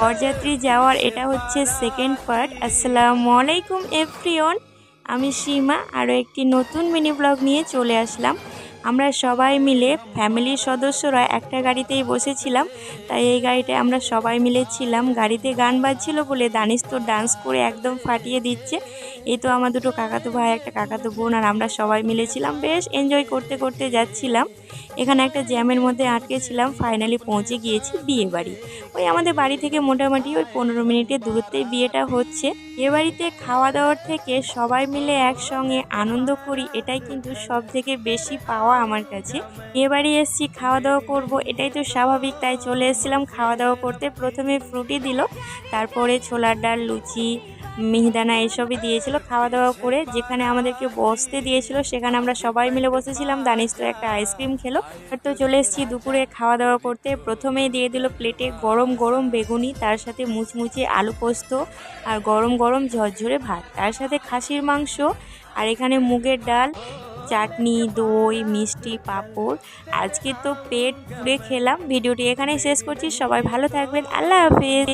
বরযাত্রী যাওয়ার এটা হচ্ছে সেকেন্ড পার্ট। আসসালামু আলাইকুম এভরিওয়ান, আমি সীমা আরও একটি নতুন মিনি ব্লগ নিয়ে চলে আসলাম। আমরা সবাই মিলে ফ্যামিলির সদস্যরা একটা গাড়িতেই বসেছিলাম, তাই এই গাড়িতে আমরা সবাই মিলে ছিলাম। গাড়িতে গান বাজছিল বলে দানিশ তো ডান্স করে একদম ফাটিয়ে দিচ্ছে। এই তো আমার দুটো কাকাতো ভাই, একটা কাকাতো বোন আর আমরা সবাই মিলেছিলাম, বেশ এনজয় করতে করতে যাচ্ছিলাম। এখানে একটা জ্যামের মধ্যে আটকে ছিলাম, ফাইনালি পৌঁছে গিয়েছি বিয়ে বাড়ি। ওই আমাদের বাড়ি থেকে মোটামুটি ওই 15 মিনিটের দূরত্বেই বিয়েটা হচ্ছে। এ বাড়িতে খাওয়া দাওয়ার থেকে সবাই মিলে একসঙ্গে আনন্দ করি, এটাই কিন্তু সব থেকে বেশি পাওয়া আমার কাছে। বিয়ে বাড়ি এসেছি, খাওয়া দাওয়া করব, এটাই তো স্বাভাবিক, তাই চলে এসেছিলাম খাওয়া দাওয়া করতে। প্রথমে ফ্রুটি দিল, তারপরে ছোলার ডাল, লুচি, মিহিদানা এসবই দিয়েছিল। খাওয়া দাওয়া করে যেখানে আমাদেরকে বসতে দিয়েছিল সেখানে আমরা সবাই মিলে বসেছিলাম। দানিশ তো একটা আইসক্রিম খেলো। তো চলে এসেছি দুপুরে খাওয়া দাওয়া করতে। প্রথমেই দিয়ে দিল প্লেটে গরম গরম বেগুনি, তার সাথে মুচমুচে আলু পোস্ত আর গরম গরম ঝরঝরে ভাত, তার সাথে খাসির মাংস আর এখানে মুগের ডাল, চাটনি, দই, মিষ্টি, পাঁপড়। আজকে তো পেট পুড়ে খেলাম। ভিডিওটি এখানেই শেষ করছি, সবাই ভালো থাকবেন, আল্লাহ হাফেজ।